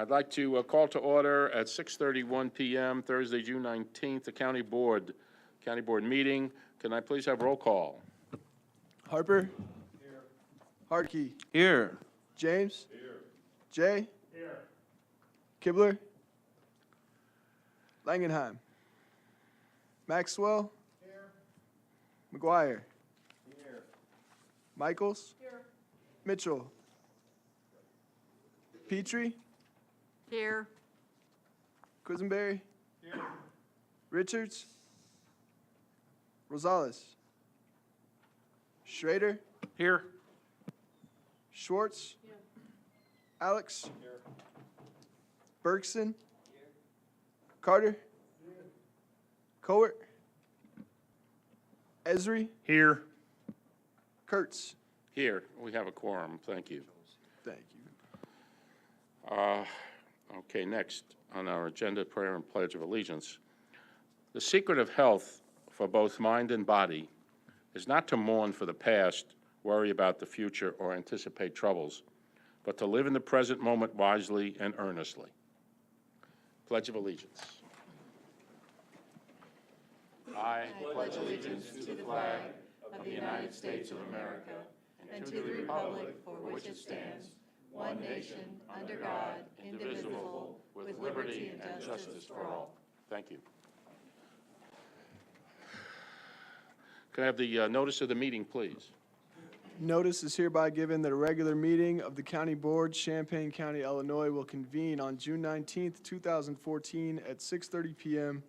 I'd like to call to order at 6:31 p.m. Thursday, June 19th, the County Board meeting. Can I please have roll call? Harper? Here. Harkey? Here. James? Here. Jay? Here. Kibler? Langenheim? Maxwell? Here. McGuire? Here. Michaels? Here. Mitchell? Petrie? Here. Quisenberry? Here. Richards? Rosales? Schrader? Here. Schwartz? Here. Alex? Here. Bergson? Here. Carter? Here. Cowart? Esri? Here. Kurtz? Here. We have a quorum. Thank you. Thank you. Okay, next on our agenda, prayer and pledge of allegiance. The secret of health for both mind and body is not to mourn for the past, worry about the future, or anticipate troubles, but to live in the present moment wisely and earnestly. Pledge of allegiance. I pledge allegiance to the flag of the United States of America and to the republic for which it stands, one nation, under God, indivisible, with liberty and justice for all. Thank you. Can I have the notice of the meeting, please? Notice is hereby given that a regular meeting of the County Board, Champaign County, Illinois, will convene on June 19th, 2014 at 6:30 p.m.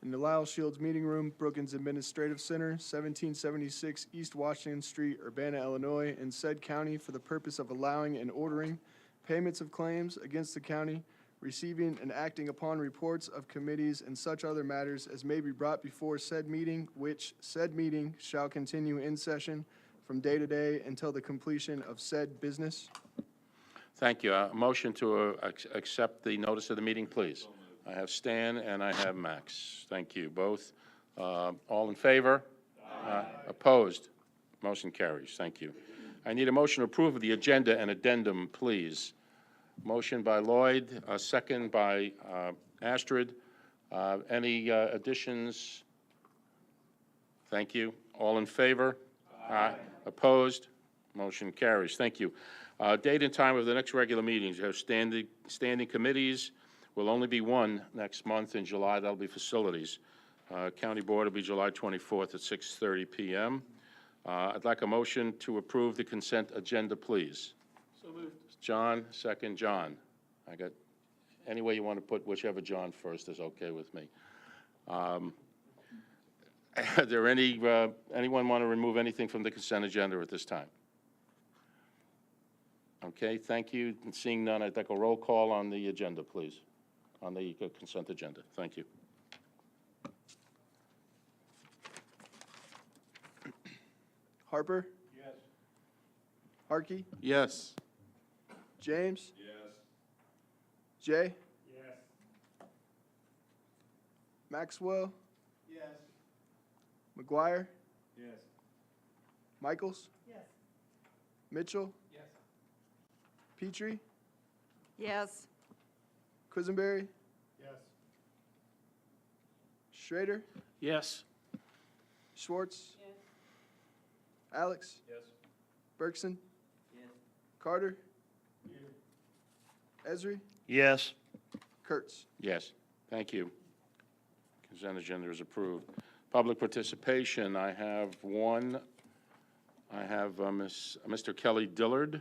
in the Lyle Shields Meeting Room, Brookings Administrative Center, 1776 East Washington Street, Urbana, Illinois, in said county for the purpose of allowing and ordering payments of claims against the county, receiving and acting upon reports of committees and such other matters as may be brought before said meeting, which said meeting shall continue in session from day to day until the completion of said business. Thank you. A motion to accept the notice of the meeting, please. I have Stan and I have Max. Thank you both. All in favor? Aye. Opposed? Motion carries. Thank you. I need a motion to approve of the agenda and addendum, please. Motion by Lloyd, second by Astrid. Any additions? Thank you. All in favor? Aye. Opposed? Motion carries. Thank you. Date and time of the next regular meetings. You have standing committees. Will only be one next month in July. That'll be facilities. County Board will be July 24th at 6:30 p.m. I'd like a motion to approve the consent agenda, please. So moved. John, second. John. I got any way you want to put whichever John first is okay with me. Are there anyone want to remove anything from the consent agenda at this time? Okay, thank you. And seeing none, I'd like a roll call on the agenda, please. On the consent agenda. Thank you. Harper? Yes. Harkey? Yes. James? Yes. Jay? Yes. Maxwell? Yes. McGuire? Yes. Michaels? Yes. Mitchell? Yes. Petrie? Yes. Quisenberry? Yes. Schrader? Yes. Schwartz? Yes. Alex? Yes. Bergson? Yes. Carter? Esri? Yes. Kurtz? Yes. Thank you. Consent agenda is approved. Public participation. I have one. I have Mr. Kelly Dillard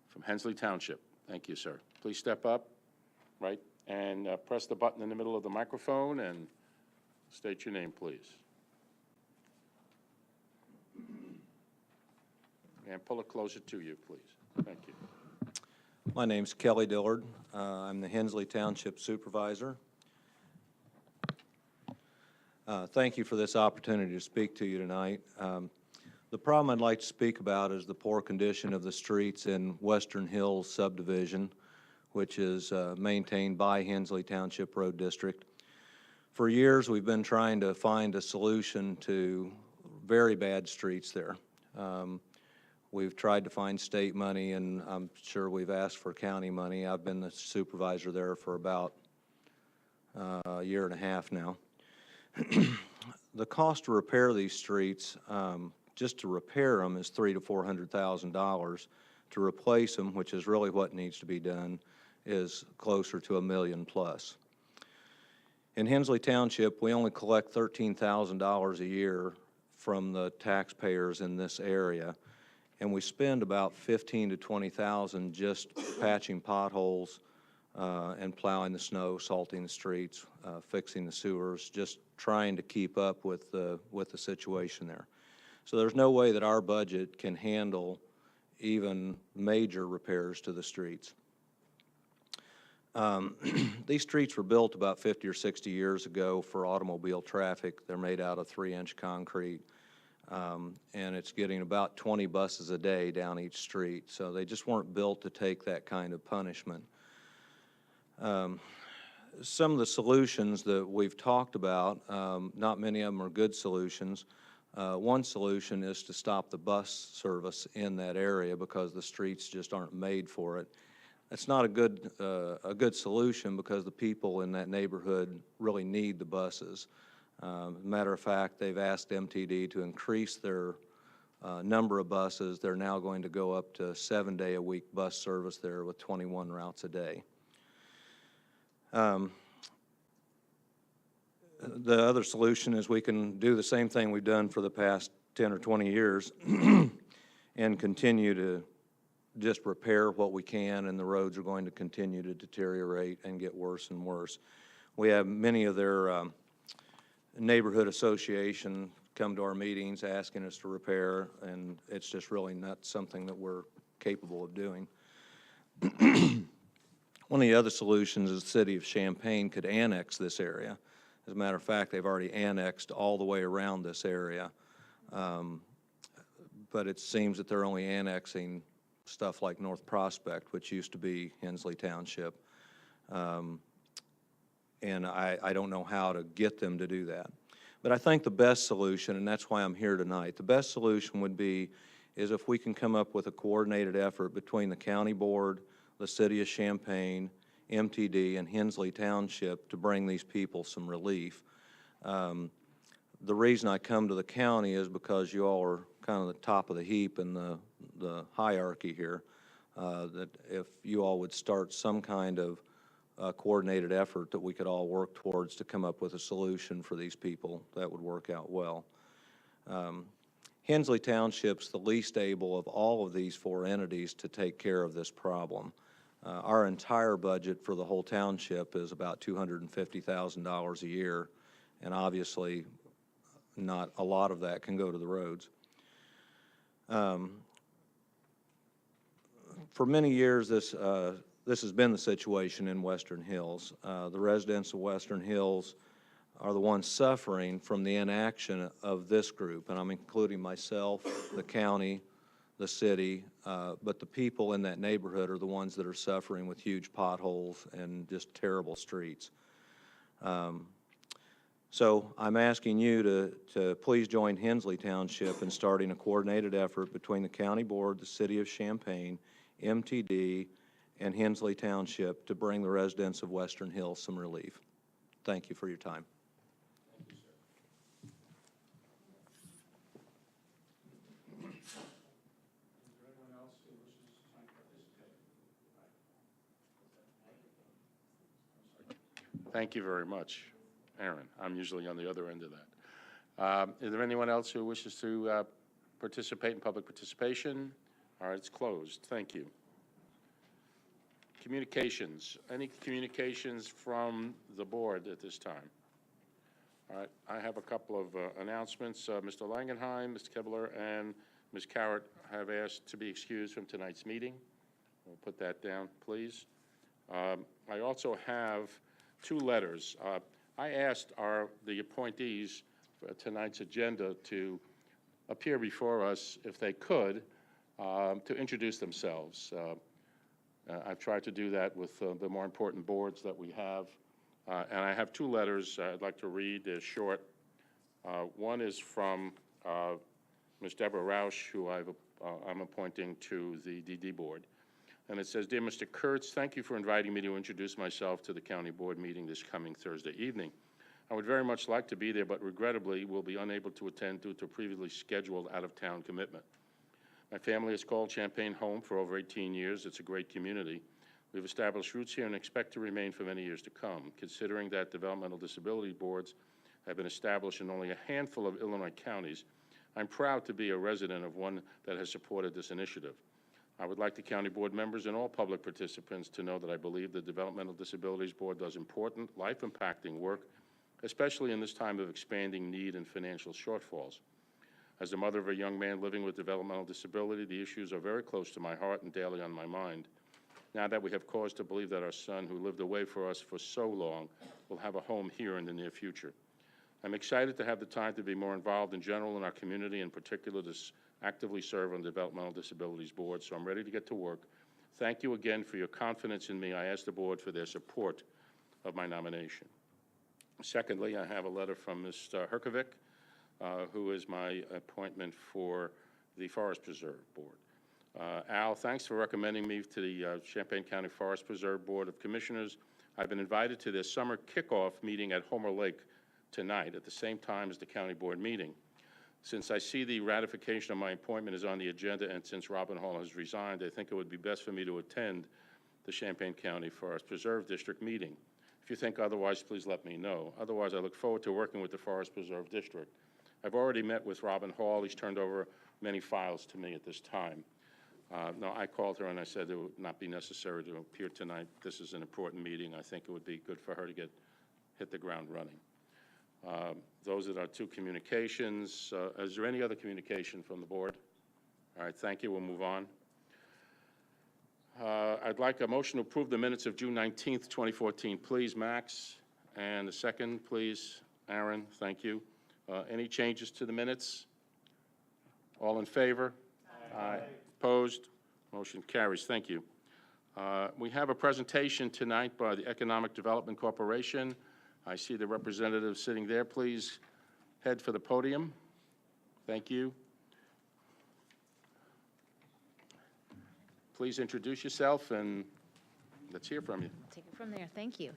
from Hensley Township. Thank you, sir. Please step up, right, and press the button in the middle of the microphone and state your name, please. And pull it closer to you, please. Thank you. My name's Kelly Dillard. I'm the Hensley Township Supervisor. Thank you for this opportunity to speak to you tonight. The problem I'd like to speak about is the poor condition of the streets in Western Hills subdivision, which is maintained by Hensley Township Road District. For years, we've been trying to find a solution to very bad streets there. We've tried to find state money, and I'm sure we've asked for county money. I've been the supervisor there for about a year and a half now. The cost to repair these streets, just to repair them, is $300,000 to $400,000. To replace them, which is really what needs to be done, is closer to $1 million plus. In Hensley Township, we only collect $13,000 a year from the taxpayers in this area, and we spend about $15,000 to $20,000 just patching potholes and plowing the snow, salting the streets, fixing the sewers, just trying to keep up with the situation there. So there's no way that our budget can handle even major repairs to the streets. These streets were built about 50 or 60 years ago for automobile traffic. They're made out of 3-inch concrete, and it's getting about 20 buses a day down each street. So they just weren't built to take that kind of punishment. Some of the solutions that we've talked about, not many of them are good solutions. One solution is to stop the bus service in that area because the streets just aren't made for it. It's not a good solution because the people in that neighborhood really need the buses. Matter of fact, they've asked MTD to increase their number of buses. They're now going to go up to 7-day-a-week bus service there with 21 routes a day. The other solution is we can do the same thing we've done for the past 10 or 20 years and continue to just repair what we can, and the roads are going to continue to deteriorate and get worse and worse. We have many of their neighborhood association come to our meetings asking us to repair, and it's just really not something that we're capable of doing. One of the other solutions is the city of Champaign could annex this area. As a matter of fact, they've already annexed all the way around this area. But it seems that they're only annexing stuff like North Prospect, which used to be Hensley Township. And I don't know how to get them to do that. But I think the best solution, and that's why I'm here tonight, the best solution would be is if we can come up with a coordinated effort between the county board, the city of Champaign, MTD, and Hensley Township to bring these people some relief. The reason I come to the county is because you all are kind of the top of the heap in the hierarchy here, that if you all would start some kind of coordinated effort that we could all work towards to come up with a solution for these people, that would work out well. Hensley Township's the least able of all of these 4 entities to take care of this problem. Our entire budget for the whole township is about $250,000 a year, and obviously not a lot of that can go to the roads. For many years, this has been the situation in Western Hills. The residents of Western Hills are the ones suffering from the inaction of this group, and I'm including myself, the county, the city, but the people in that neighborhood are the ones that are suffering with huge potholes and just terrible streets. So I'm asking you to please join Hensley Township in starting a coordinated effort between the county board, the city of Champaign, MTD, and Hensley Township to bring the residents of Western Hills some relief. Thank you for your time. Thank you very much, Aaron. I'm usually on the other end of that. Is there anyone else who wishes to participate in public participation? All right, it's closed. Thank you. Communications. Any communications from the board at this time? All right, I have a couple of announcements. Mr. Langenheim, Mr. Kibler, and Ms. Carrott have asked to be excused from tonight's meeting. We'll put that down, please. I also have 2 letters. I asked the appointees for tonight's agenda to appear before us, if they could, to introduce themselves. I've tried to do that with the more important boards that we have. And I have 2 letters I'd like to read. They're short. One is from Ms. Deborah Roush, who I'm appointing to the DD Board. And it says, "Dear Mr. Kurtz, thank you for inviting me to introduce myself to the County Board meeting this coming Thursday evening. I would very much like to be there, but regrettably will be unable to attend due to a previously scheduled out-of-town commitment. My family has called Champaign home for over 18 years. It's a great community. We've established roots here and expect to remain for many years to come. Considering that developmental disability boards have been established in only a handful of Illinois counties, I'm proud to be a resident of one that has supported this initiative. I would like the county board members and all public participants to know that I believe the Developmental Disabilities Board does important, life-impacting work, especially in this time of expanding need and financial shortfalls. As the mother of a young man living with developmental disability, the issues are very close to my heart and daily on my mind. Now that we have cause to believe that our son, who lived away from us for so long, will have a home here in the near future. I'm excited to have the time to be more involved in general in our community, in particular to actively serve on the Developmental Disabilities Board, so I'm ready to get to work. Thank you again for your confidence in me. I ask the board for their support of my nomination." Secondly, I have a letter from Mr. Herkovic, who is my appointment for the Forest Preserve Board. Al, thanks for recommending me to the Champaign County Forest Preserve Board of Commissioners. I've been invited to their summer kickoff meeting at Homer Lake tonight at the same time as the county board meeting. Since I see the ratification of my appointment is on the agenda, and since Robin Hall has resigned, I think it would be best for me to attend the Champaign County Forest Preserve District meeting. If you think otherwise, please let me know. Otherwise, I look forward to working with the Forest Preserve District. I've already met with Robin Hall. He's turned over many files to me at this time. No, I called her and I said it would not be necessary to appear tonight. This is an important meeting. I think it would be good for her to hit the ground running. Those are our two communications. Is there any other communication from the board? All right, thank you. We'll move on. I'd like a motion to approve the minutes of June 19th, 2014. Please, Max. And a second, please, Aaron. Thank you. Any changes to the minutes? All in favor? Aye. Opposed? Motion carries. Thank you. We have a presentation tonight by the Economic Development Corporation. I see the representative sitting there. Please head for the podium. Thank you. Please introduce yourself and let's hear from you. I'll take it from there. Thank you.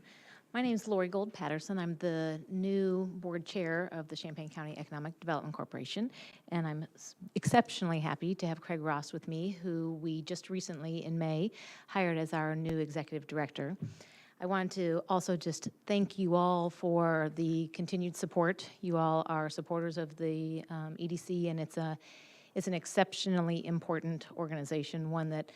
My name is Lori Gold Patterson. I'm the new board chair of the Champaign County Economic Development Corporation, and I'm exceptionally happy to have Craig Ross with me, who we just recently in May hired as our new executive director. I want to also just thank you all for the continued support. You all are supporters of the EDC, and it's an exceptionally important organization, one that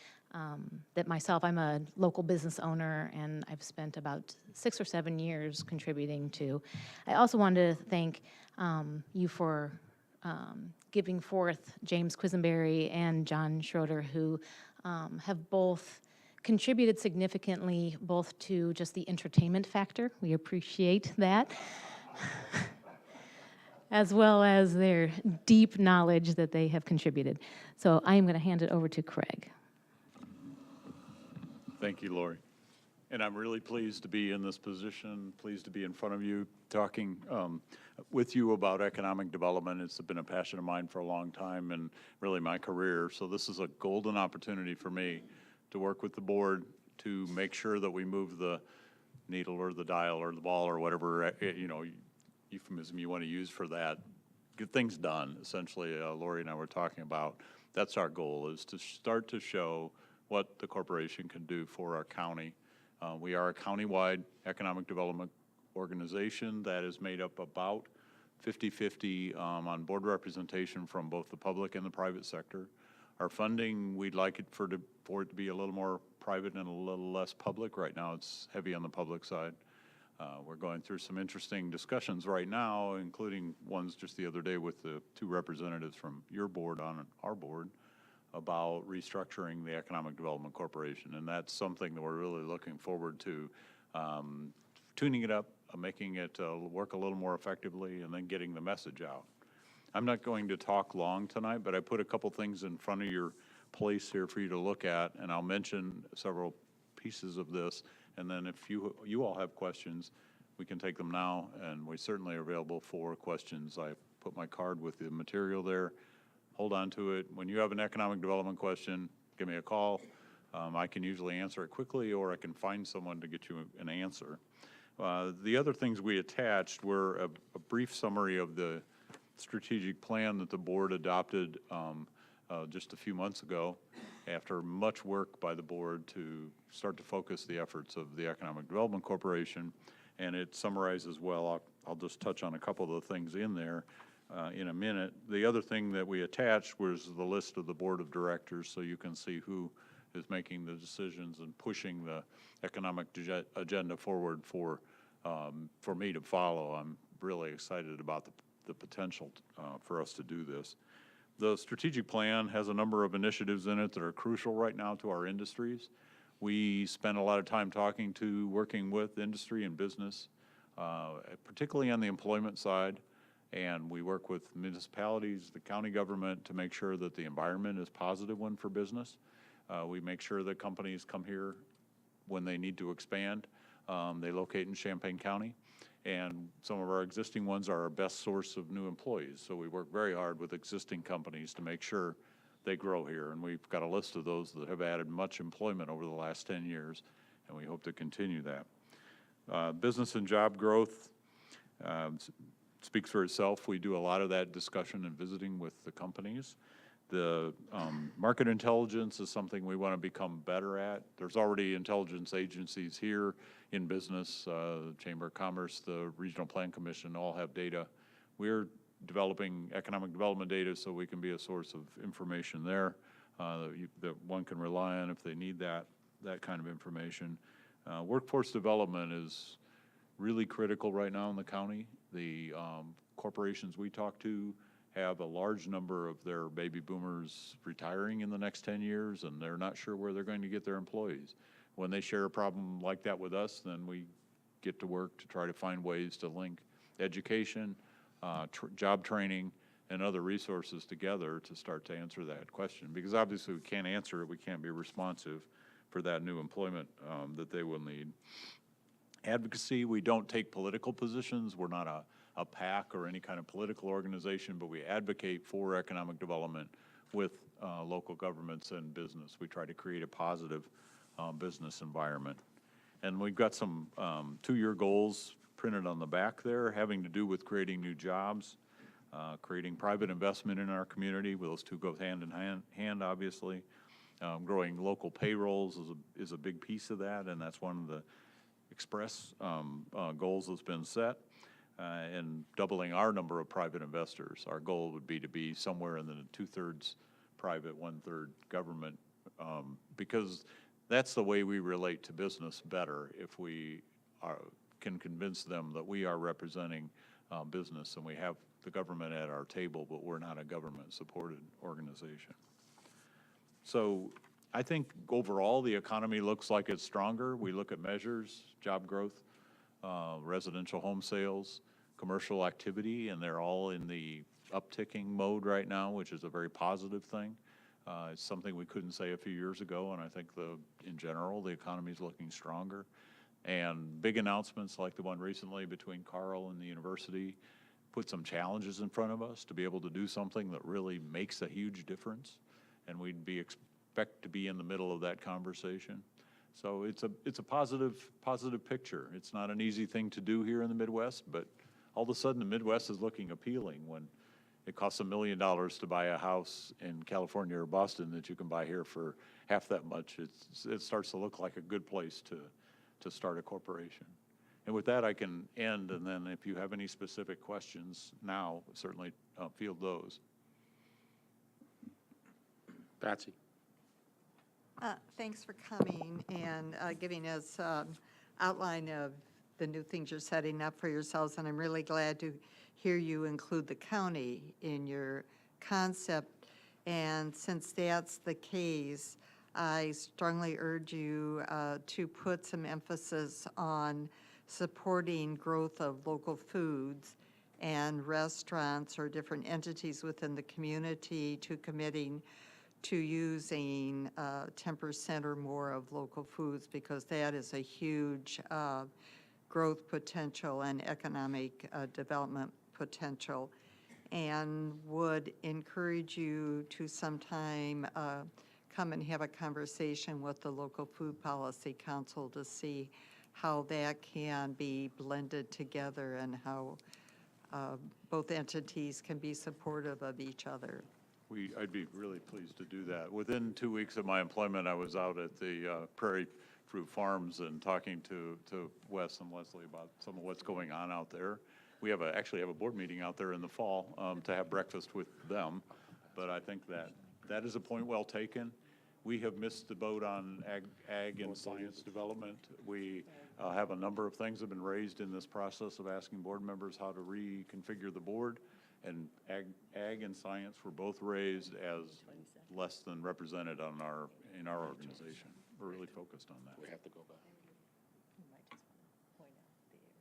myself, I'm a local business owner, and I've spent about 6 or 7 years contributing to. I also wanted to thank you for giving forth James Quisenberry and John Schroeder, who have both contributed significantly both to just the entertainment factor. We appreciate that. As well as their deep knowledge that they have contributed. So I am going to hand it over to Craig. Thank you, Lori. And I'm really pleased to be in this position, pleased to be in front of you, talking with you about economic development. It's been a passion of mine for a long time and really my career. So this is a golden opportunity for me to work with the board to make sure that we move the needle or the dial or the ball or whatever, euphemism you want to use for that, get things done. Essentially, Lori and I were talking about, that's our goal, is to start to show what the corporation can do for our county. We are a countywide economic development organization that is made up about 50-50 on board representation from both the public and the private sector. Our funding, we'd like it for it to be a little more private and a little less public. Right now, it's heavy on the public side. We're going through some interesting discussions right now, including ones just the other day with the 2 representatives from your board on our board about restructuring the Economic Development Corporation. And that's something that we're really looking forward to, tuning it up, making it work a little more effectively, and then getting the message out. I'm not going to talk long tonight, but I put a couple things in front of your place here for you to look at, and I'll mention several pieces of this. And then if you all have questions, we can take them now, and we certainly are available for questions. I put my card with the material there. hold on to it. When you have an economic development question, give me a call. I can usually answer it quickly, or I can find someone to get you an answer. The other things we attached were a brief summary of the strategic plan that the board adopted just a few months ago after much work by the board to start to focus the efforts of the Economic Development Corporation. And it summarizes well. I'll just touch on a couple of the things in there in a minute. The other thing that we attached was the list of the board of directors, so you can see who is making the decisions and pushing the economic agenda forward for me to follow. I'm really excited about the potential for us to do this. The strategic plan has a number of initiatives in it that are crucial right now to our industries. We spend a lot of time working with industry and business, particularly on the employment side, and we work with municipalities, the county government, to make sure that the environment is a positive one for business. We make sure that companies come here when they need to expand. They locate in Champaign County, and some of our existing ones are our best source of new employees. So we work very hard with existing companies to make sure they grow here, and we've got a list of those that have added much employment over the last 10 years, and we hope to continue that. Business and job growth speaks for itself. We do a lot of that discussion and visiting with the companies. The market intelligence is something we want to become better at. There's already intelligence agencies here in business, Chamber of Commerce, the Regional Plan Commission, all have data. We're developing economic development data so we can be a source of information there that one can rely on if they need that kind of information. Workforce development is really critical right now in the county. The corporations we talk to have a large number of their baby boomers retiring in the next 10 years, and they're not sure where they're going to get their employees. When they share a problem like that with us, then we get to work to try to find ways to link education, job training, and other resources together to start to answer that question. Because obviously we can't answer it, we can't be responsive for that new employment that they will need. Advocacy, we don't take political positions. We're not a PAC or any kind of political organization, but we advocate for economic development with local governments and business. We try to create a positive business environment. And we've got some 2-year goals printed on the back there having to do with creating new jobs, creating private investment in our community. Well, those two go hand in hand, obviously. Growing local payrolls is a big piece of that, and that's one of the express goals that's been set. And doubling our number of private investors. Our goal would be to be somewhere in the 2/3 private, 1/3 government, because that's the way we relate to business better if we can convince them that we are representing business and we have the government at our table, but we're not a government-supported organization. So I think overall the economy looks like it's stronger. We look at measures, job growth, residential home sales, commercial activity, and they're all in the upticking mode right now, which is a very positive thing. It's something we couldn't say a few years ago, and I think in general, the economy is looking stronger. And big announcements like the one recently between Carl and the university put some challenges in front of us to be able to do something that really makes a huge difference, and we'd expect to be in the middle of that conversation. So it's a positive picture. It's not an easy thing to do here in the Midwest, but all of a sudden the Midwest is looking appealing when it costs $1 million to buy a house in California or Boston that you can buy here for half that much. It starts to look like a good place to start a corporation. And with that, I can end, and then if you have any specific questions now, certainly field those. Patsy. Thanks for coming and giving us outline of the new things you're setting up for yourselves, and I'm really glad to hear you include the county in your concept. And since that's the case, I strongly urge you to put some emphasis on supporting growth of local foods and restaurants or different entities within the community to committing to using 10% or more of local foods, because that is a huge growth potential and economic development potential. and would encourage you to sometime come and have a conversation with the local food policy council to see how that can be blended together and how both entities can be supportive of each other. I'd be really pleased to do that. Within 2 weeks of my employment, I was out at the Prairie Fruit Farms and talking to Wes and Leslie about some of what's going on out there. We actually have a board meeting out there in the fall to have breakfast with them, but I think that is a point well taken. We have missed the boat on ag and science development. We have a number of things that have been raised in this process of asking board members how to reconfigure the board, and ag and science were both raised as less than represented in our organization. We're really focused on that. We have to go back.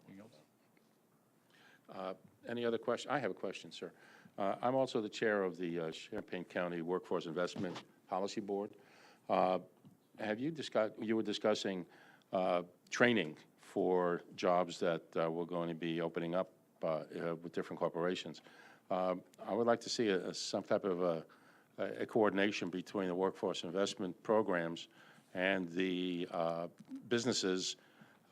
Anything else? Any other question? I have a question, sir. I'm also the chair of the Champaign County Workforce Investment Policy Board. You were discussing training for jobs that we're going to be opening up with different corporations. I would like to see some type of a coordination between the workforce investment programs and the businesses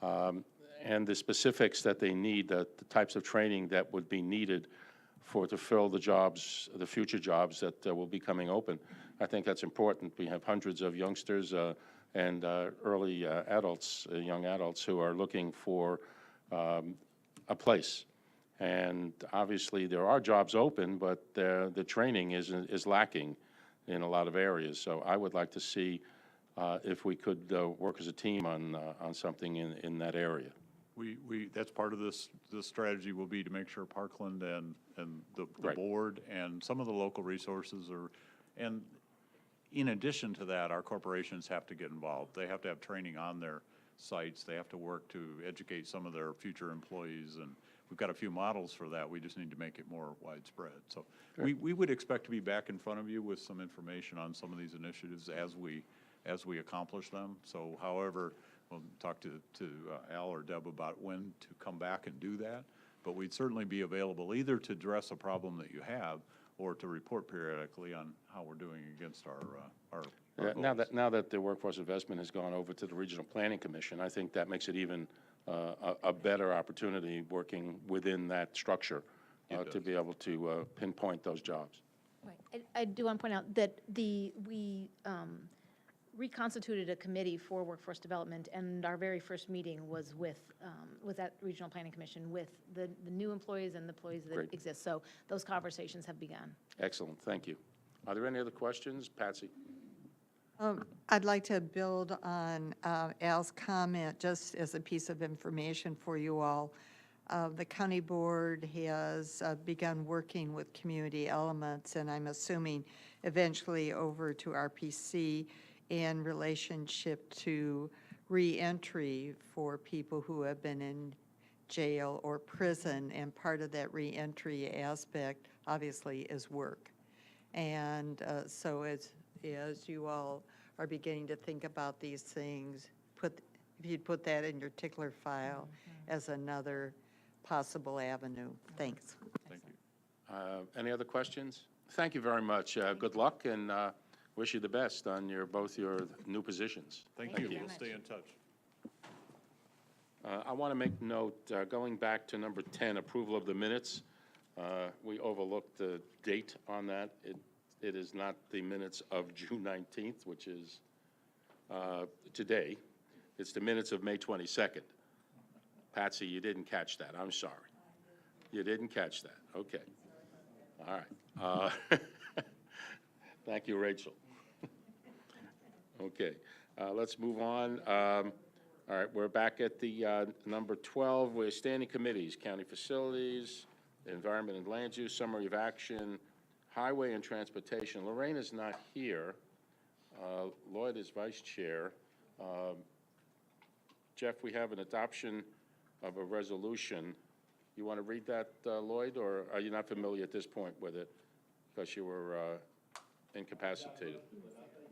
and the specifics that they need, the types of training that would be needed to fill the jobs, the future jobs that will be coming open. I think that's important. We have hundreds of youngsters and early adults, young adults, who are looking for a place. And obviously, there are jobs open, but the training is lacking in a lot of areas. So I would like to see if we could work as a team on something in that area. That's part of this strategy will be to make sure Parkland and the Right. board and some of the local resources and in addition to that, our corporations have to get involved. They have to have training on their sites. They have to work to educate some of their future employees, and we've got a few models for that. We just need to make it more widespread. So we would expect to be back in front of you with some information on some of these initiatives as we accomplish them. So however, we'll talk to Al or Deb about when to come back and do that, but we'd certainly be available either to address a problem that you have or to report periodically on how we're doing against our goals. Now that the workforce investment has gone over to the Regional Planning Commission, I think that makes it even a better opportunity working within that structure to be able to pinpoint those jobs. Right. I do want to point out that we reconstituted a committee for workforce development, and our very first meeting was with that Regional Planning Commission with the new employees and the employees that Great. exist. So those conversations have begun. Excellent, thank you. Are there any other questions? Patsy? I'd like to build on Al's comment, just as a piece of information for you all. The county board has begun working with community elements, and I'm assuming eventually over to RPC in relationship to reentry for people who have been in jail or prison, and part of that reentry aspect obviously is work. And so as you all are beginning to think about these things, if you'd put that in your tickler file as another possible avenue. Thanks. Thank you. Any other questions? Thank you very much. Good luck, and wish you the best on both your new positions. Thank you. We'll stay in touch. I want to make note, going back to number 10, approval of the minutes. We overlooked the date on that. It is not the minutes of June 19th, which is today. It's the minutes of May 22nd. Patsy, you didn't catch that. I'm sorry. You didn't catch that. Okay. All right. Thank you, Rachel. Okay. Let's move on. All right, we're back at the number 12. We're standing committees, county facilities, environment and land use, summary of action, highway and transportation. Lorraine is not here. Lloyd is vice chair. Jeff, we have an adoption of a resolution. You want to read that, Lloyd, or are you not familiar at this point with it because you were incapacitated?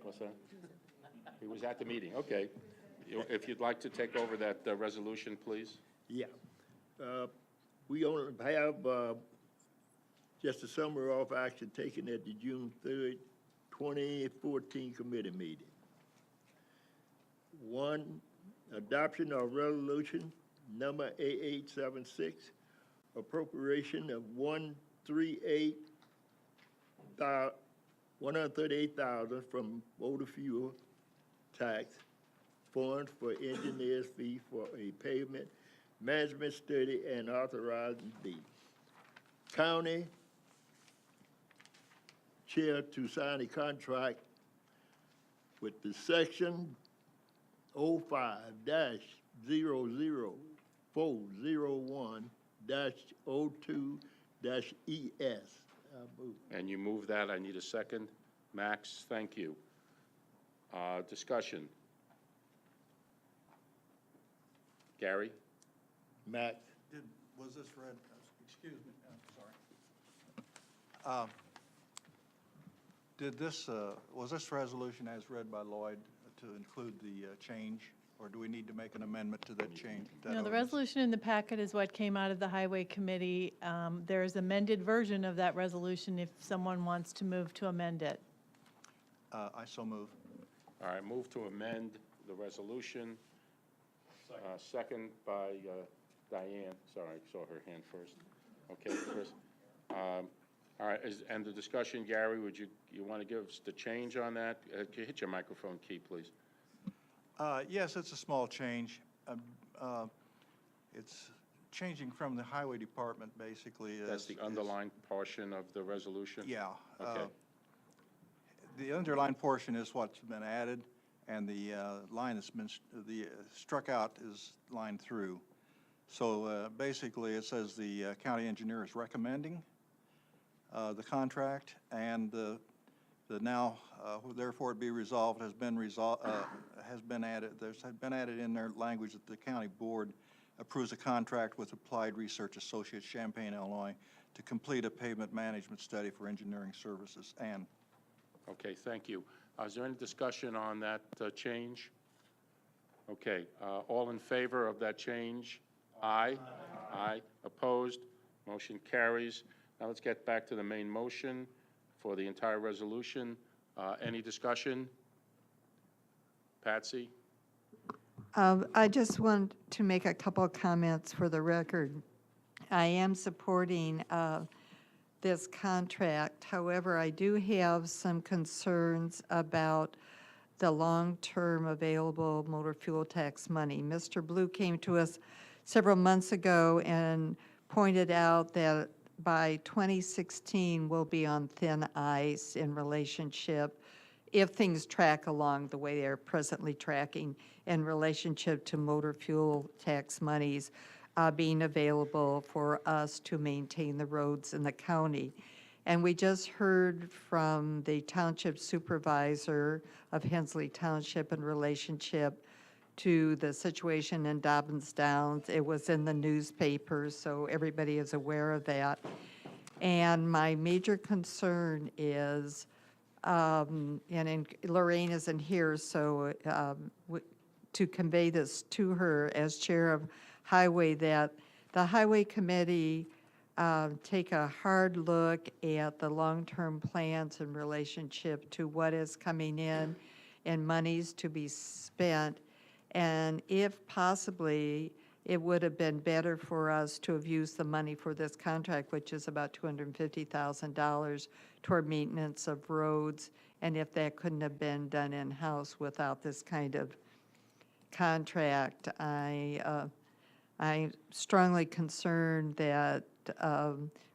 What's that? He was at the meeting. Okay. If you'd like to take over that resolution, please. Yeah. We only have Just a summary of action taken at the June 3rd, 2014 committee meeting. 1, adoption of resolution number 8876, appropriation of $138,000 from motor fuel tax funds for engineers fee for a pavement management study and authorizing the county chair to sign a contract with the section 05-00401-02-ES. I move. And you move that. I need a second. Max, thank you. Discussion. Gary? Max, Was this read, excuse me, I'm sorry. Was this resolution as read by Lloyd to include the change, or do we need to make an amendment to that change? that No, the ordinance? resolution in the packet is what came out of the Highway Committee. There's amended version of that resolution if someone wants to move to amend it. I so move. All right, move to amend the resolution. Second by Diane. Sorry, I saw her hand first. Okay, Chris. All right, and the discussion, Gary, you want to give us the change on that? Can you hit your microphone key, please? Yes, it's a small change. It's changing from the Highway Department, basically. That's the underlined portion of the resolution? Yeah. Okay. The underlined portion is what's been added, and the line that's been, struck out is line through. So basically, it says the county engineer is recommending the contract, and the now, therefore it be resolved has been added. There's been added in their language that the county board approves a contract with Applied Research Associates, Champaign, Illinois, to complete a pavement management study for engineering services. And Okay, thank you. Is there any discussion on that change? Okay, all in favor of that change? Aye. Aye. Opposed? Motion carries. Now let's get back to the main motion for the entire resolution. Any discussion? Patsy? I just want to make a couple of comments for the record. I am supporting this contract. However, I do have some concerns about the long-term available motor fuel tax money. Mr. Blue came to us several months ago and pointed out that by 2016, we'll be on thin ice in relationship, if things track along the way they're presently tracking, in relationship to motor fuel tax monies being available for us to maintain the roads in the county. And we just heard from the township supervisor of Hensley Township in relationship to the situation in Dobbins Downs. It was in the newspapers, so everybody is aware of that. And my major concern is, Lorraine isn't here, so to convey this to her as chair of Highway, that the Highway Committee take a hard look at the long-term plans in relationship to what is coming in and monies to be spent. And if possibly, it would have been better for us to have used the money for this contract, which is about $250,000 toward maintenance of roads. And if that couldn't have been done in-house without this kind of contract, I'm strongly concerned that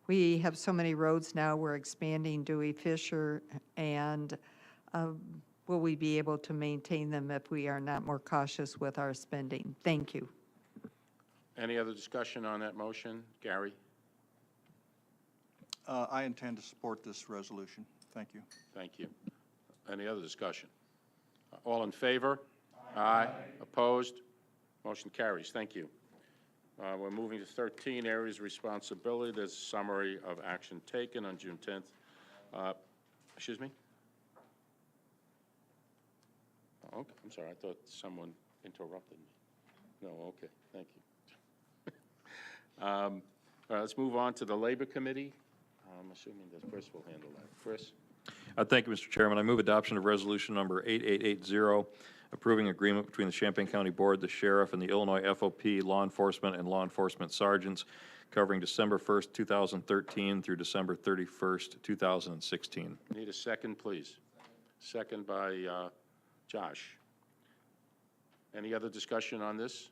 we have so many roads now, we're expanding Dewey Fisher, and will we be able to maintain them if we are not more cautious with our spending? Thank you. Any other discussion on that motion? Gary? I intend to support this resolution. Thank you. Thank you. Any other discussion? All in favor? Aye. Opposed? Motion carries. Thank you. We're moving to 13, areas of responsibility. There's a summary of action taken on June 10th. Excuse me? Oh, okay, I'm sorry. I thought someone interrupted me. No, okay, thank you. All right, let's move on to the Labor Committee. I'm assuming that Chris will handle that. Chris? Thank you, Mr. Chairman. I move adoption of resolution number 8880, approving agreement between the Champaign County Board, the Sheriff, and the Illinois FOP Law Enforcement and Law Enforcement Sergeants covering December 1st, 2013 through December 31st, 2016. Need a second, please. Second by Josh. Any other discussion on this?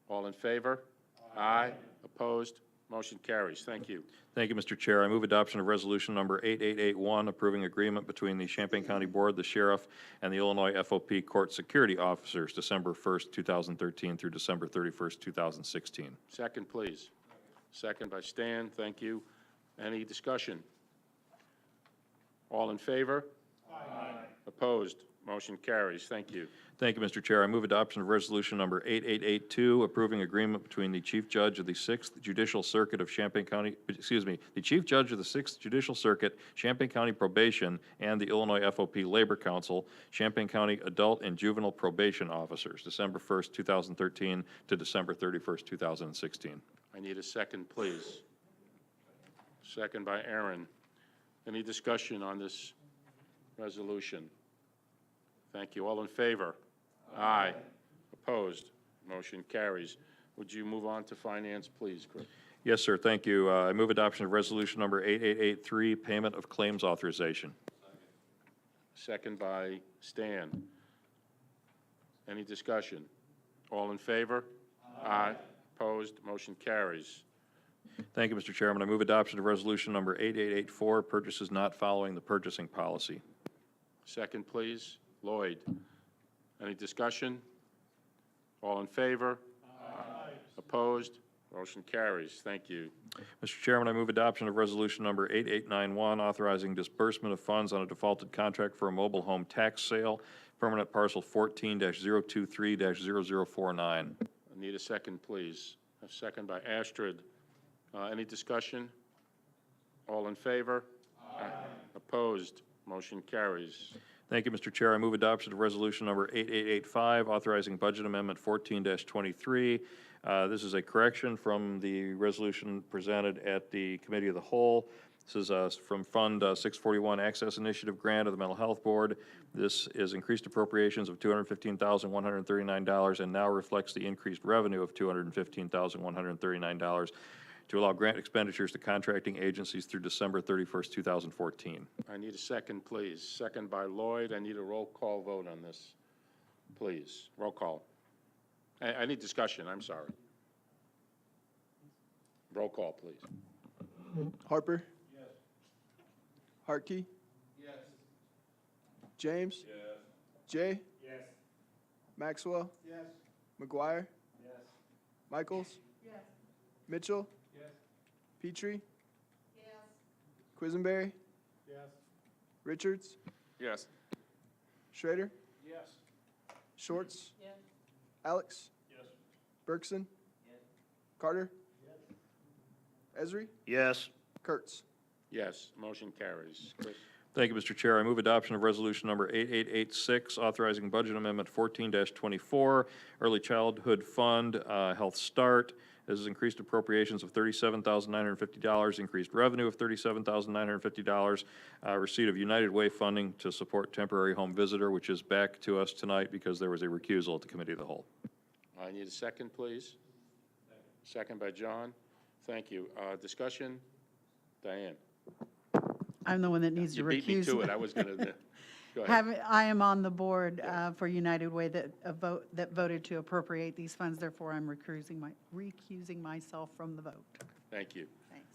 All in favor? Aye. Opposed? Motion carries. Thank you. Thank you, Mr. Chair. I move adoption of resolution number 8881, approving agreement between the Champaign County Board, the Sheriff, and the Illinois FOP Court Security Officers, December 1st, 2013 through December 31st, 2016. Second, please. Second by Stan. Thank you. Any discussion? All in favor? Aye. Opposed? Motion carries. Thank you. Thank you, Mr. Chair. I move adoption of resolution number 8882, approving agreement between the Chief Judge of the 6th Judicial Circuit of Champaign County, the Chief Judge of the 6th Judicial Circuit, Champaign County Probation, and the Illinois FOP Labor Council, Champaign County Adult and Juvenile Probation Officers, December 1st, 2013 to December 31st, 2016. I need a second, please. Second by Aaron. Any discussion on this resolution? Thank you. All in favor? Aye. Opposed? Motion carries. Would you move on to finance, please, Chris? Yes, sir. Thank you. I move adoption of resolution number 8883, payment of claims authorization. Second by Stan. Any discussion? All in favor? Aye. Opposed? Motion carries. Thank you, Mr. Chairman. I move adoption of resolution number 8884, purchases not following the purchasing policy. Second, please. Lloyd. Any discussion? All in favor? Aye. Opposed? Motion carries. Thank you. Mr. Chairman, I move adoption of resolution number 8891, authorizing disbursement of funds on a defaulted contract for a mobile home tax sale, permanent parcel 14-023-0049. I need a second, please. A second by Astrid. Any discussion? All in favor? Aye. Opposed? Motion carries. Thank you, Mr. Chair. I move adoption of resolution number 8885, authorizing budget amendment 14-23. This is a correction from the resolution presented at the Committee of the Whole. This is from Fund 641 Access Initiative Grant of the Mental Health Board. This is increased appropriations of $215,139 and now reflects the increased revenue of $215,139 to allow grant expenditures to contracting agencies through December 31st, 2014. I need a second, please. Second by Lloyd. I need a roll call vote on this, please. Roll call. I need discussion. I'm sorry. Roll call, please. Harper? Yes. Hartke? Yes. James? Yes. Jay? Yes. Maxwell? Yes. McGuire? Yes. Michaels? Yes. Mitchell? Yes. Petrie? Yes. Quisenberry? Yes. Richards? Yes. Schrader? Yes. Shorts? Yes. Alex? Yes. Bergson? Yes. Carter? Yes. Esri? Yes. Kurtz? Yes. Motion carries. Chris? Thank you, Mr. Chair. I move adoption of resolution number 8886, authorizing budget amendment 14-24, Early Childhood Fund, Health Start. This is increased appropriations of $37,950, increased revenue of $37,950, receipt of United Way funding to support temporary home visitor, which is back to us tonight because there was a recusal at the Committee of the Whole. I need a second, please. Second by John. Thank you. Discussion? Diane? I'm the one that needs to You beat me recuse. to it. I was going to, go ahead. I am on the board for United Way that voted to appropriate these funds, therefore I'm recusing myself from the vote. Thank you. Thanks.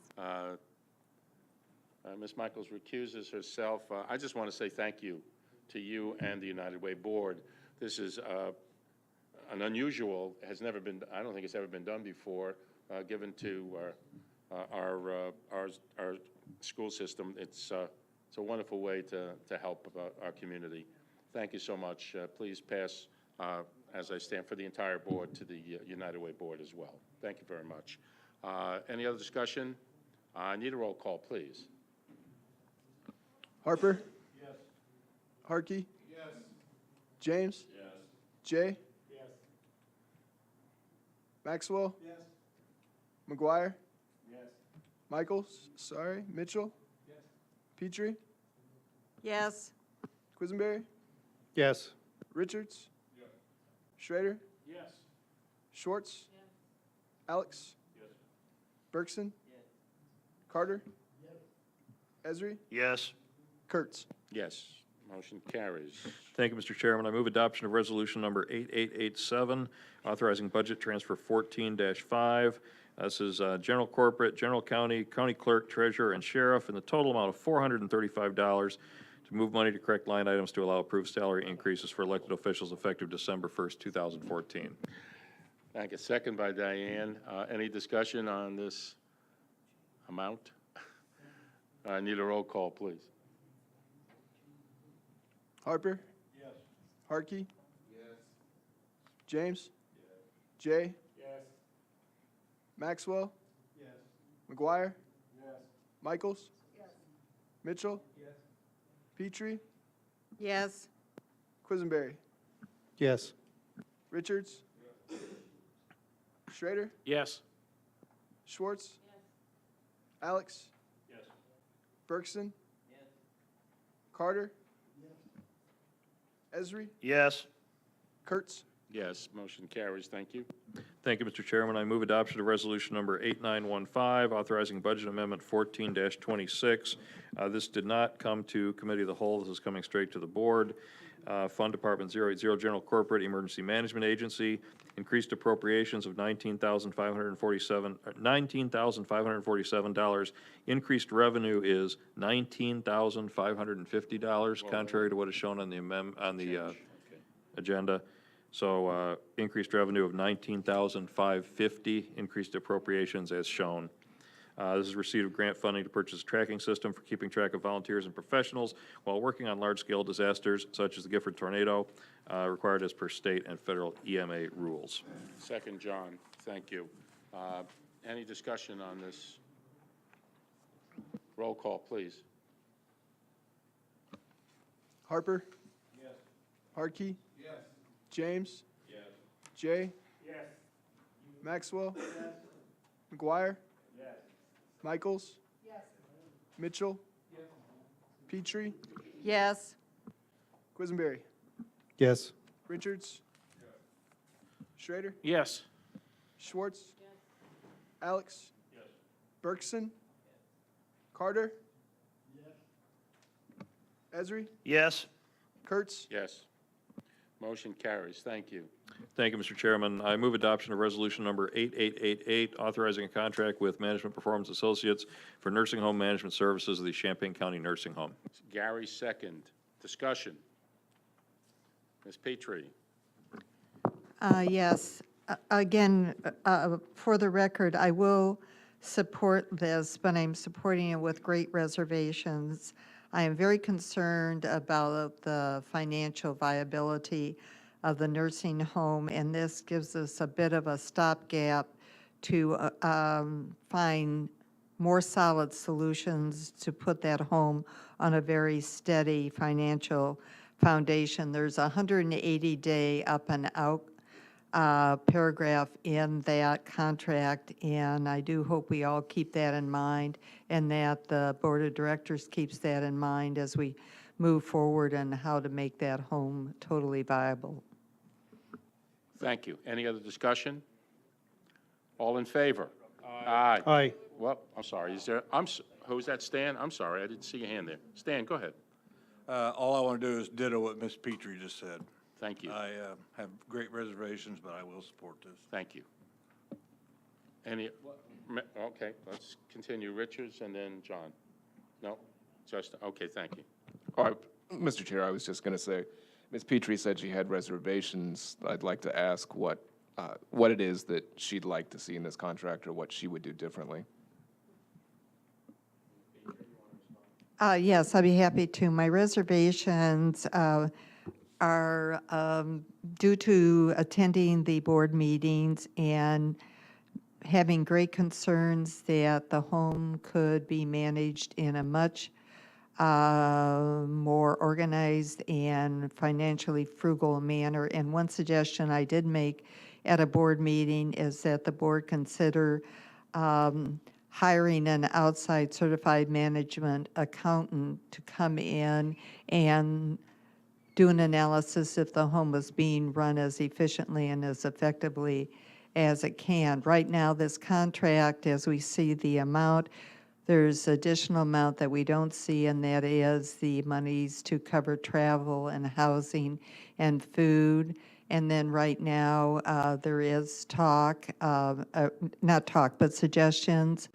Ms. Michaels recuses herself. I just want to say thank you to you and the United Way Board. This is an unusual, has never been, I don't think it's ever been done before, given to our school system. It's a wonderful way to help our community. Thank you so much. Please pass, as I stand for the entire board, to the United Way Board as well. Thank you very much. Any other discussion? I need a roll call, please. Harper? Yes. Hartke? Yes. James? Yes. Jay? Yes. Maxwell? Yes. McGuire? Yes. Michaels, sorry, Mitchell? Petrie? Yes. Quisenberry? Yes. Richards? Schrader? Yes. Schwartz? Alex? Bergson? Carter? Esri? Yes. Kurtz? Yes. Motion carries. Thank you, Mr. Chairman. I move adoption of resolution number 8887, authorizing budget transfer 14-5. This is general corporate, general county, county clerk, treasurer, and sheriff, in the total amount of $435 to move money to correct line items to allow approved salary increases for elected officials effective December 1st, 2014. Thank you. Second by Diane. Any discussion on this amount? I need a roll call, please. Harper? Yes. Harkey? Yes. James? Yes. Jay? Yes. Maxwell? Yes. McGuire? Yes. Michaels? Yes. Mitchell? Yes. Petrie? Yes. Quisenberry? Yes. Richards? Schrader? Yes. Schwartz? Alex? Bergson? Carter? Esri? Yes. Kurtz? Yes, motion carries. Thank you. Thank you, Mr. Chairman. I move adoption of resolution number 8915, authorizing budget amendment 14-26. This did not come to committee of the whole. This is coming straight to the board. Fund Department 080, General Corporate Emergency Management Agency, increased appropriations of $19,547. Increased revenue is $19,550, contrary to what is shown on the agenda. So increased revenue of $19,550, increased appropriations as shown. This is receipt of grant funding to purchase a tracking system for keeping track of volunteers and professionals while working on large-scale disasters such as the Gifford tornado, required as per state and federal EMA rules. Second, John. Thank you. Any discussion on this? Roll call, please. Harper? Yes. Harkey? Yes. James? Yes. Jay? Yes. Maxwell? Yes. McGuire? Yes. Michaels? Yes. Mitchell? Yes. Petrie? Yes. Quisenberry? Yes. Richards? Yes. Schrader? Yes. Schwartz? Yes. Alex? Yes. Bergson? Carter? Yes. Esri? Yes. Kurtz? Yes. Motion carries. Thank you. Thank you, Mr. Chairman. I move adoption of resolution number 8888, authorizing a contract with Management Performance Associates for nursing home management services of the Champaign County Nursing Home. Gary, second. Discussion. Ms. Petrie. Yes. Again, for the record, I will support this, but I'm supporting it with great reservations. I am very concerned about the financial viability of the nursing home, and this gives us a bit of a stopgap to find more solid solutions to put that home on a very steady financial foundation. There's a 180-day up and out paragraph in that contract, and I do hope we all keep that in mind and that the Board of Directors keeps that in mind as we move forward on how to make that home totally viable. Thank you. Any other discussion? All in favor? Aye. Aye. Well, I'm sorry. Is there, who's that, Stan? I'm sorry. I didn't see your hand there. Stan, go ahead. All I want to do is ditto what Ms. Petrie just said. Thank you. I have great reservations, but I will support this. Thank you. Any, okay, let's continue. Richards and then John. No? Just, okay, thank you. All right, Mr. Chair, I was just going to say, Ms. Petrie said she had reservations. I'd like to ask what it is that she'd like to see in this contract or what she would do differently. Yes, I'd be happy to. My reservations are due to attending the board meetings and having great concerns that the home could be managed in a much more organized and financially frugal manner. And one suggestion I did make at a board meeting is that the board consider hiring an outside certified management accountant to come in and do an analysis if the home was being run as efficiently and as effectively as it can. Right now, this contract, as we see the amount, there's additional amount that we don't see, and that is the monies to cover travel and housing and food. And then right now, there is talk, not talk, but suggestions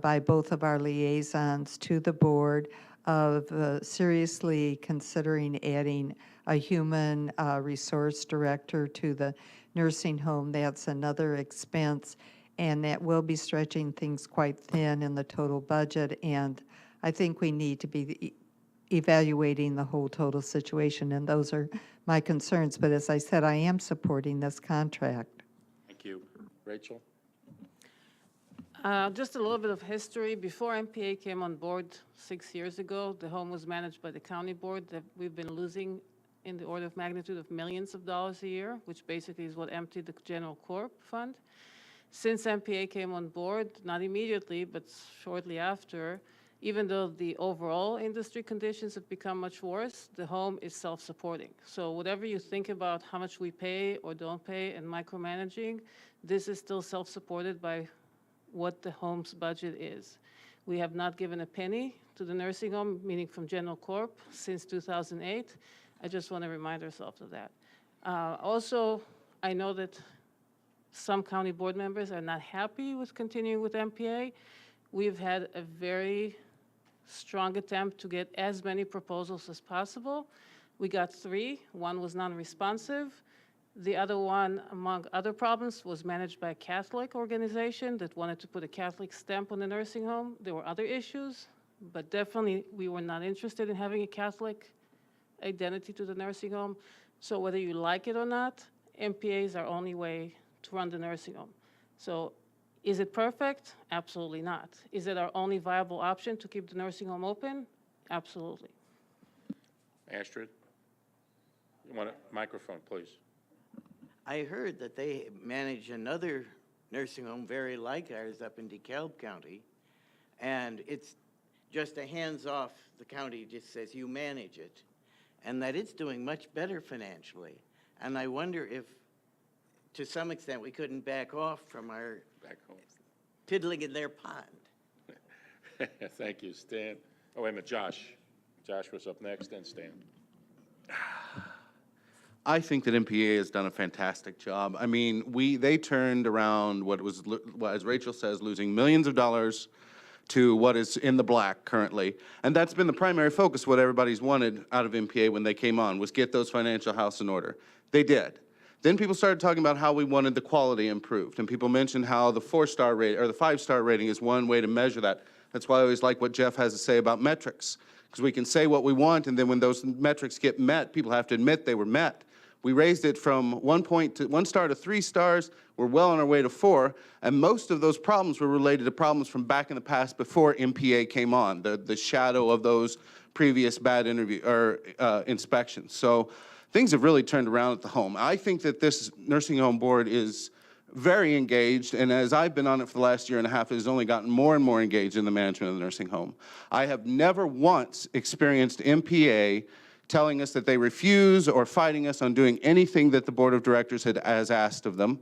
by both of our liaisons to the board of seriously considering adding a human resource director to the nursing home. That's another expense, and that will be stretching things quite thin in the total budget. And I think we need to be evaluating the whole total situation, and those are my concerns. But as I said, I am supporting this contract. Thank you. Rachel? Just a little bit of history. Before MPA came on board 6 years ago, the home was managed by the county board. That we've been losing in the order of magnitude of millions of dollars a year, which basically is what emptied the general corp fund. Since MPA came on board, not immediately, but shortly after, even though the overall industry conditions have become much worse, the home is self-supporting. So whatever you think about how much we pay or don't pay and micromanaging, this is still self-supported by what the home's budget is. We have not given a penny to the nursing home, meaning from General Corp, since 2008. I just want to remind ourselves of that. Also, I know that some county board members are not happy with continuing with MPA. We've had a very strong attempt to get as many proposals as possible. We got 3. One was non-responsive. The other one, among other problems, was managed by a Catholic organization that wanted to put a Catholic stamp on the nursing home. There were other issues, but definitely we were not interested in having a Catholic identity to the nursing home. So whether you like it or not, MPA is our only way to run the nursing home. So is it perfect? Absolutely not. Is it our only viable option to keep the nursing home open? Absolutely. Astrid? You want a microphone, please? I heard that they manage another nursing home very like ours up in DeKalb County, and it's just a hands-off, the county just says you manage it, and that it's doing much better financially. And I wonder if, to some extent, we couldn't back off from our tiddling in their pond. Thank you, Stan. Oh, wait a minute, Josh. Josh was up next, then Stan. I think that MPA has done a fantastic job. I mean, they turned around what was, as Rachel says, losing millions of dollars to what is in the black currently. And that's been the primary focus, what everybody's wanted out of MPA when they came on, was get those financial house in order. They did. Then people started talking about how we wanted the quality improved. And people mentioned how the 4-star rating, or the 5-star rating is one way to measure that. That's why I always like what Jeff has to say about metrics. Because we can say what we want, and then when those metrics get met, people have to admit they were met. We raised it from 1 star to 3 stars. We're well on our way to 4, and most of those problems were related to problems from back in the past before MPA came on, the shadow of those previous bad inspections. So things have really turned around at the home. I think that this nursing home board is very engaged, and as I've been on it for the last year and a half, it has only gotten more and more engaged in the management of the nursing home. I have never once experienced MPA telling us that they refuse or fighting us on doing anything that the board of directors has asked of them.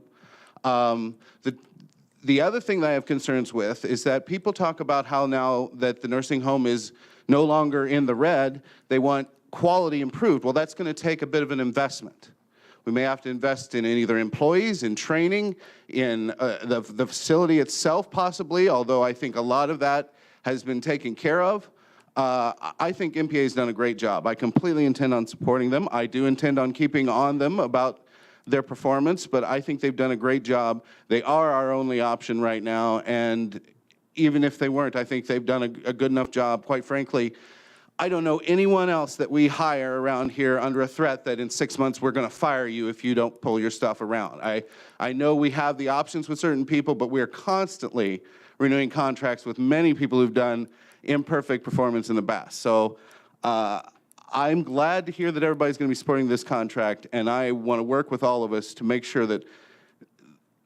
The other thing that I have concerns with is that people talk about how now that the nursing home is no longer in the red, they want quality improved. Well, that's going to take a bit of an investment. We may have to invest in either employees, in training, in the facility itself possibly, although I think a lot of that has been taken care of. I think MPA has done a great job. I completely intend on supporting them. I do intend on keeping on them about their performance, but I think they've done a great job. They are our only option right now, and even if they weren't, I think they've done a good enough job. Quite frankly, I don't know anyone else that we hire around here under a threat that in 6 months we're going to fire you if you don't pull your stuff around. I know we have the options with certain people, but we're constantly renewing contracts with many people who've done imperfect performance in the past. So I'm glad to hear that everybody's going to be supporting this contract, and I want to work with all of us to make sure that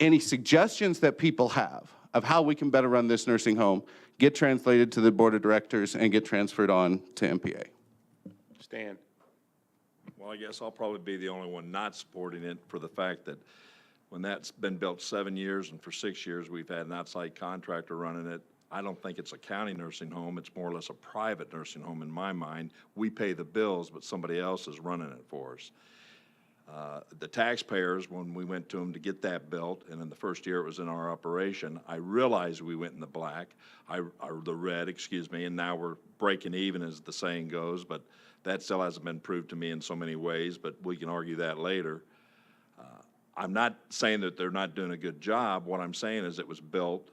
any suggestions that people have of how we can better run this nursing home get translated to the board of directors and get transferred on to MPA. Stan? Well, I guess I'll probably be the only one not supporting it for the fact that when that's been built 7 years and for 6 years, we've had an outside contractor running it. I don't think it's a county nursing home. It's more or less a private nursing home in my mind. We pay the bills, but somebody else is running it for us. The taxpayers, when we went to them to get that built, and in the first year it was in our operation, I realized we went in the black, or the red, excuse me, and now we're breaking even, as the saying goes, but that still hasn't been proved to me in so many ways, but we can argue that later. I'm not saying that they're not doing a good job. What I'm saying is it was built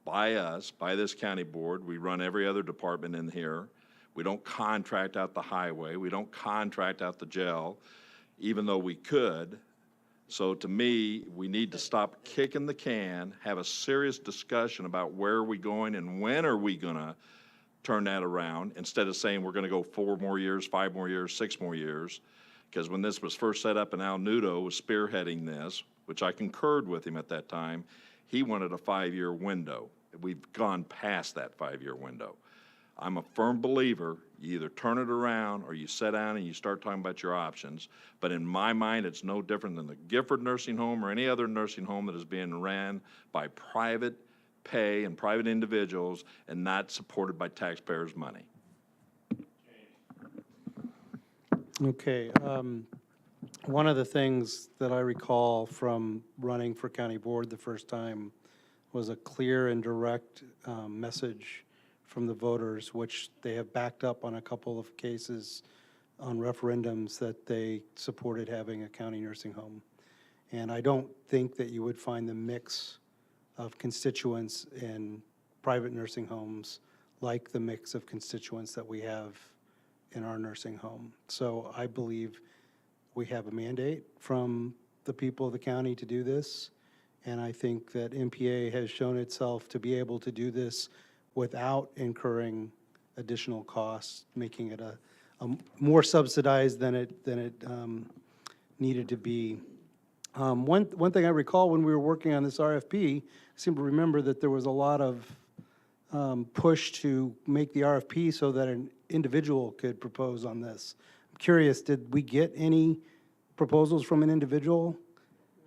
by us, by this county board. We run every other department in here. We don't contract out the highway. We don't contract out the jail, even though we could. So to me, we need to stop kicking the can, have a serious discussion about where are we going and when are we gonna turn that around, instead of saying we're gonna go 4 more years, 5 more years, 6 more years. Because when this was first set up and Al Nudo was spearheading this, which I concurred with him at that time, he wanted a 5-year window. We've gone past that 5-year window. I'm a firm believer, you either turn it around or you sit down and you start talking about your options. But in my mind, it's no different than the Gifford Nursing Home or any other nursing home that is being ran by private pay and private individuals and not supported by taxpayers' money. Okay. One of the things that I recall from running for county board the first time was a clear and direct message from the voters, which they have backed up on a couple of cases on referendums, that they supported having a county nursing home. And I don't think that you would find the mix of constituents in private nursing homes like the mix of constituents that we have in our nursing home. So I believe we have a mandate from the people of the county to do this. And I think that MPA has shown itself to be able to do this without incurring additional costs, making it a more subsidized than it needed to be. One thing I recall when we were working on this RFP, I seem to remember that there was a lot of push to make the RFP so that an individual could propose on this. I'm curious, did we get any proposals from an individual?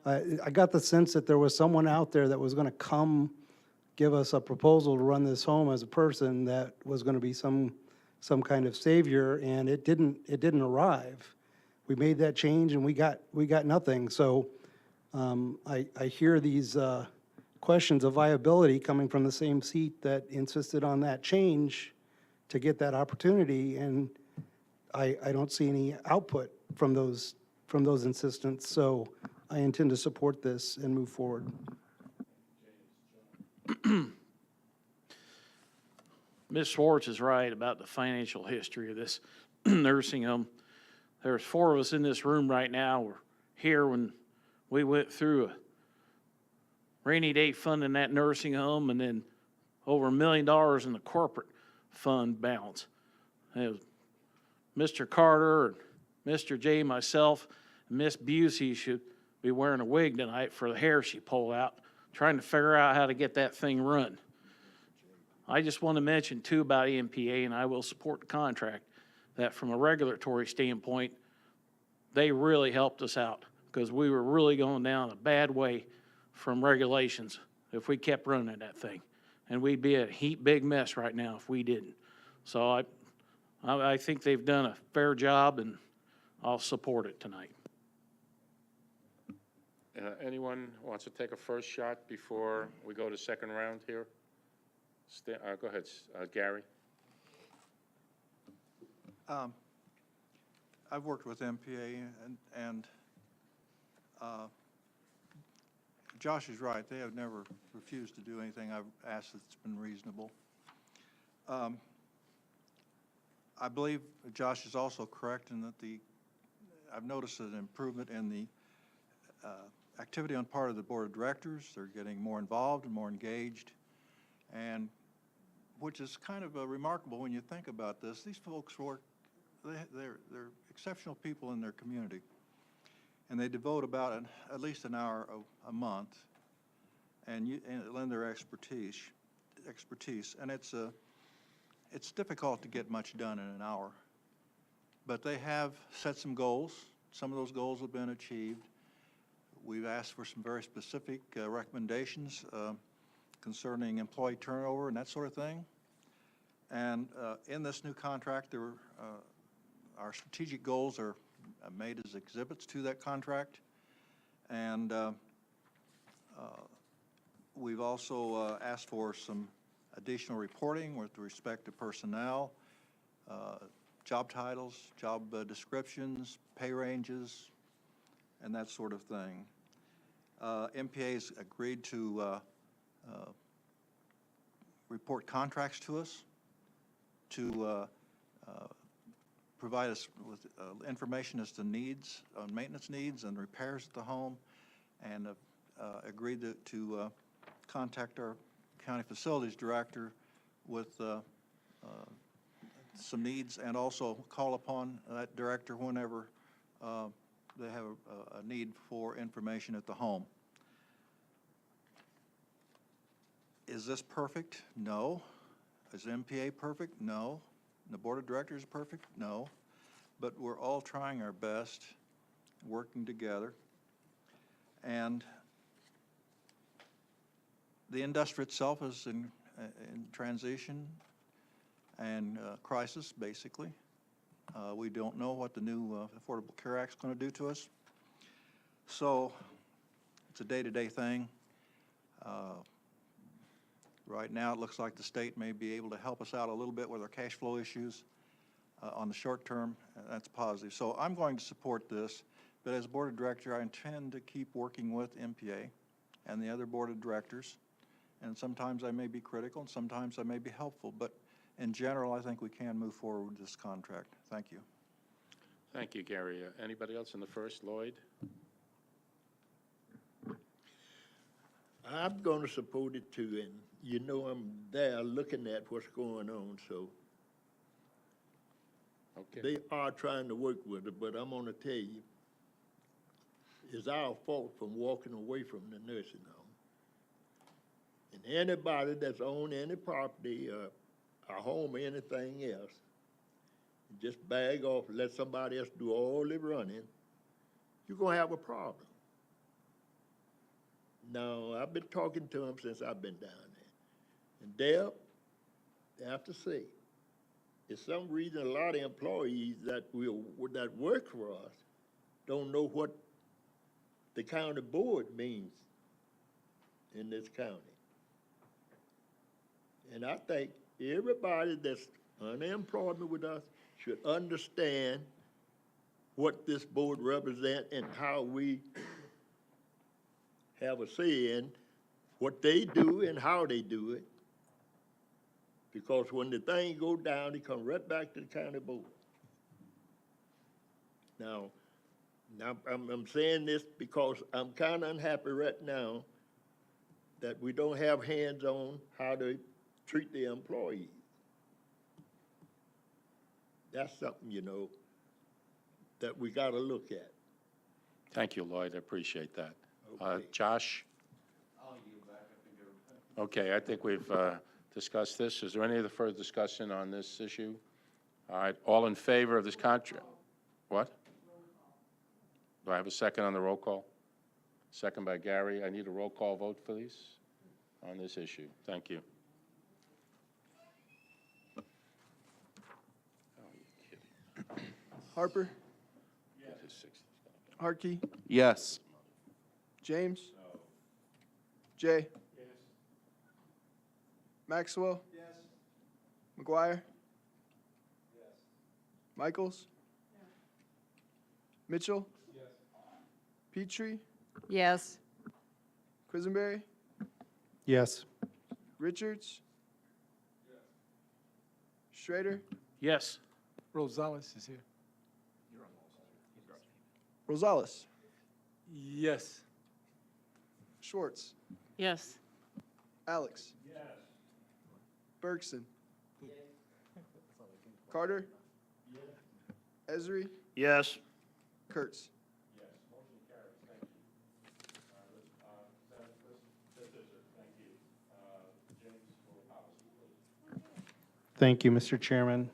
I got the sense that there was someone out there that was going to come give us a proposal to run this home as a person that was going to be some kind of savior, and it didn't arrive. We made that change and we got nothing. So I hear these questions of viability coming from the same seat that insisted on that change to get that opportunity, and I don't see any output from those insistents. So I intend to support this and move forward. Ms. Schwartz is right about the financial history of this nursing home. There's 4 of us in this room right now. We're here when we went through a rainy day fund in that nursing home, and then over $1 million in the corporate fund balance. It was Mr. Carter and Mr. J, myself, and Miss Busey should be wearing a wig tonight for the hair she pulled out, trying to figure out how to get that thing run. I just want to mention too about MPA, and I will support the contract, that from a regulatory standpoint, they really helped us out, because we were really going down a bad way from regulations if we kept running that thing. And we'd be a big mess right now if we didn't. So I think they've done a fair job, and I'll support it tonight. Anyone wants to take a first shot before we go to second round here? Go ahead, Gary. I've worked with MPA, and Josh is right. They have never refused to do anything I've asked that's been reasonable. I believe Josh is also correct in that I've noticed an improvement in the activity on part of the board of directors. They're getting more involved and more engaged, and which is kind of remarkable when you think about this. These folks work, they're exceptional people in their community, and they devote about at least an hour a month, and lend their expertise, and it's difficult to get much done in an hour. But they have set some goals. Some of those goals have been achieved. We've asked for some very specific recommendations concerning employee turnover and that sort of thing. And in this new contract, our strategic goals are made as exhibits to that contract. And we've also asked for some additional reporting with respect to personnel, job titles, job descriptions, pay ranges, and that sort of thing. MPA's agreed to report contracts to us, to provide us with information as to needs, maintenance needs and repairs at the home, and agreed to contact our county facilities director with some needs, and also call upon that director whenever they have a need for information at the home. Is this perfect? No. Is MPA perfect? No. The board of directors perfect? No. But we're all trying our best, working together. And the industry itself is in transition and crisis, basically. We don't know what the new Affordable Care Act is going to do to us. So it's a day-to-day thing. Right now, it looks like the state may be able to help us out a little bit with our cash flow issues on the short term. That's positive. So I'm going to support this, but as board of director, I intend to keep working with MPA and the other board of directors. And sometimes I may be critical, and sometimes I may be helpful, but in general, I think we can move forward with this contract. Thank you. Thank you, Gary. Anybody else in the first? Lloyd? I'm going to support it too, and you know I'm there looking at what's going on, so Okay. they are trying to work with it, but I'm going to tell you, it's our fault from walking away from the nursing home. And anybody that's owned any property, a home or anything else, just bag off, let somebody else do all the running, you're going to have a problem. Now, I've been talking to them since I've been down there. And Deb, they have to say, for some reason, a lot of employees that work for us don't know what the county board means in this county. And I think everybody that's unemployed with us should understand what this board represents and how we have a say in what they do and how they do it. Because when the thing go down, it come right back to the county board. Now I'm saying this because I'm kind of unhappy right now that we don't have hands on how to treat the employees. That's something, you know, that we got to look at. Thank you, Lloyd. I appreciate that. Okay. Josh? Okay, I think we've discussed this. Is there any other further discussion on this issue? All right, all in favor of this contract? What? Do I have a second on the roll call? Second by Gary. I need a roll call vote, please, on this issue. Thank you. Oh, you kidding. Harper, It is 60. Harkey, Yes. James? Jay? Maxwell? McGuire? Michaels? Mitchell? Petrie? Yes. Quisenberry? Yes. Richards? Schrader? Yes. Rosales is here. Rosales? Yes. Schwartz? Yes. Alex? Bergson? Carter? Esri? Yes. Kurtz? Thank you, Mr. Chairman.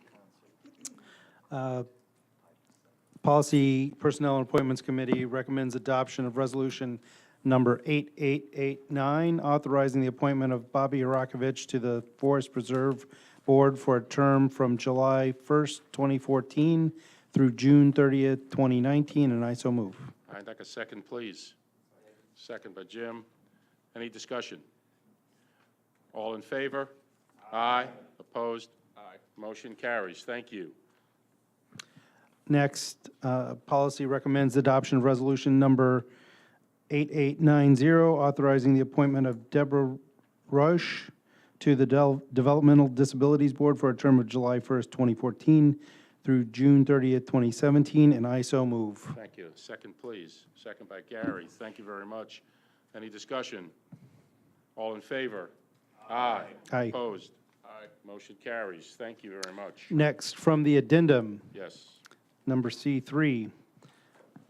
Policy, Personnel and Appointments Committee recommends adoption of Resolution Number 8889, authorizing the appointment of Bobby Arakovich to the Forest Preserve Board for a term from July 1st, 2014 through June 30th, 2019, and I so move. I'd like a second, please. Second by Jim. Any discussion? All in favor? Aye. Opposed? Aye. Motion carries. Thank you. Next, policy recommends adoption of Resolution Number 8890, authorizing the appointment of Deborah Rush to the Developmental Disabilities Board for a term of July 1st, 2014 through June 30th, 2017, and I so move. Thank you. Second, please. Second by Gary. Thank you very much. Any discussion? All in favor? Aye. Aye. Opposed? Aye. Motion carries. Thank you very much. Next, from the addendum, Yes. number C3,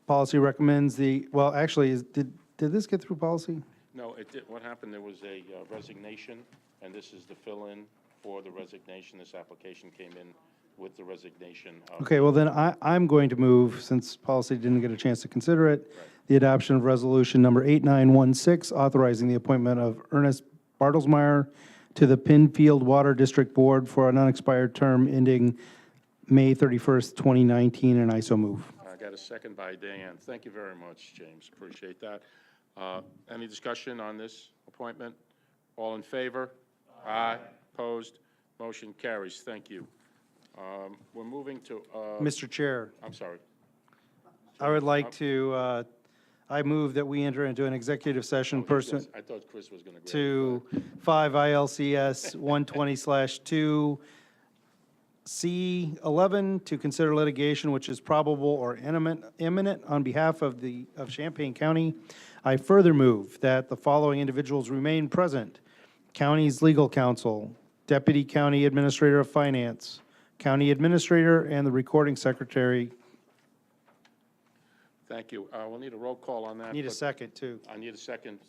policy recommends the, well, actually, did this get through policy? No, it did. What happened, there was a resignation, and this is the fill-in for the resignation. This application came in with the resignation of. Okay, well then I'm going to move, since policy didn't get a chance to consider it, the adoption of resolution number 8916, authorizing the appointment of Ernest Bartlesmeyer to the Pinfield Water District Board for an unexpired term ending May 31st, 2019, and I so move. I got a second by Dan. Thank you very much, James. Appreciate that. Any discussion on this appointment? All in favor? Aye. Opposed? Motion carries. Thank you. We're moving to. Mr. Chair, I'm sorry. I would like to, I move that we enter into an executive session pursuant I thought Chris was going to. to 5 ILCS 120/2 C11 to consider litigation which is probable or imminent on behalf of Champaign County. I further move that the following individuals remain present: County's legal counsel, Deputy County Administrator of Finance, County Administrator, and the Recording Secretary. Thank you. We'll need a roll call on that. Need a but second, too. I need a second.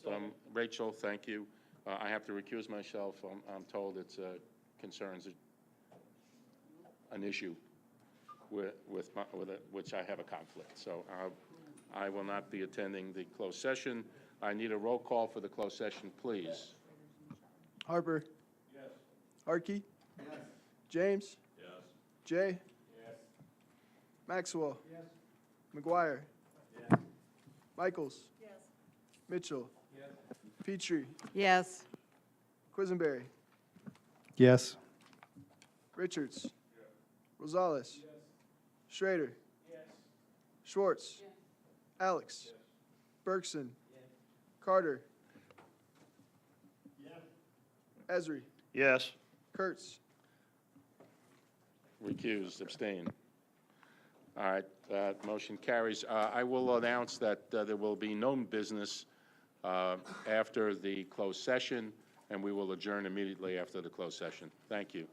Rachel, thank you. I have to recuse myself. I'm told it's concerns an issue which I have a conflict. So I will not be attending the closed session. I need a roll call for the closed session, please. Harper. Yes. Harkey. Yes. James. Yes. Jay. Yes. Maxwell. Yes. McGuire. Yes. Michaels. Yes. Mitchell. Yes. Petrie. Yes. Quisenberry. Yes. Richards. Rosales. Yes. Schrader. Yes. Schwartz. Yes. Alex. Yes. Bergson. Yes. Carter. Yes. Esri. Yes. Kurtz. Recused, abstain. All right, that motion carries. I will announce that there will be no business after the closed session, and we will adjourn immediately after the closed session. Thank you.